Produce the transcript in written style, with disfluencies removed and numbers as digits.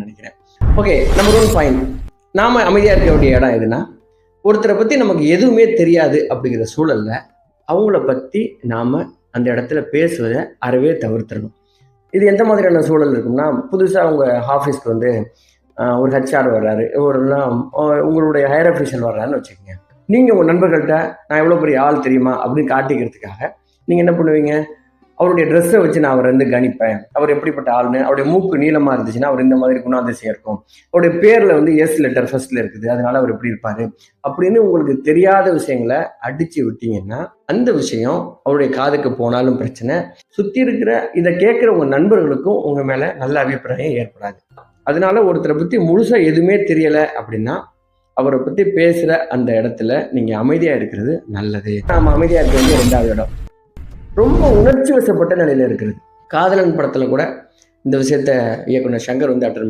நினைக்கிறேன். Okay, number 1 point. நாம அமைதியா இருக்க வேண்டிய இடம் எதுனா, ஒருத்தரை பத்தி நமக்கு எதுவுமே தெரியாது அப்படிங்கிற சூழல்ல அவங்கள பத்தி நாம அந்த இடத்துல பேசுவதை அறவே தவிர்த்திடணும். இது எந்த மாதிரியான சூழல் இருக்கும்னா, புதுசா உங்க ஆஃபீஸ்க்கு வந்து ஒரு ஹெச்ஆர் வர்றாரு, ஒரு உங்களுடைய ஹையர் அஃபீஷியல் வர்றாருன்னு வச்சுக்கோங்க. நீங்க உங்க நண்பர்கள்ட்ட நான் எவ்வளவு பெரிய ஆள் தெரியுமா அப்படின்னு காட்டிக்கிறதுக்காக நீங்க என்ன பண்ணுவீங்க? அவருடைய ட்ரெஸ்ஸை வச்சு நான் அவரை வந்து கணிப்பேன். அவர் எப்படிப்பட்ட ஆளுன்னு. அவருடைய மூக்கு நீளமா இருந்துச்சுன்னா அவர் இந்த மாதிரி குணாதிசயம் இருக்கும். அவருடைய பேர்ல வந்து எஸ் லெட்டர் ஃபர்ஸ்ட்ல இருக்குது, அதனால அவர் எப்படி இருப்பாரு அப்படின்னு உங்களுக்கு தெரியாத விஷயங்களை அடிச்சு விட்டீங்கன்னா, அந்த விஷயம் அவருடைய காதுக்கு போனாலும் பிரச்சனை, சுத்தி இருக்கிற இதை கேட்கிற உங்க நண்பர்களுக்கும் உங்க மேல நல்ல அபிப்பிராயம் ஏற்படாது. அதனால ஒருத்தரை பத்தி முழுசா எதுவுமே தெரியல அப்படின்னா, அவரை பத்தி பேசுற அந்த இடத்துல நீங்க அமைதியா இருக்கிறது நல்லது. நாம அமைதியா இருக்க வேண்டிய 2வது இடம், ரொம்ப உணர்ச்சி வசப்பட்ட நிலையில இருக்கிறது. காதலன் படத்துல கூட இந்த விஷயத்த இயக்குனர் சங்கர் வந்து அட்டன்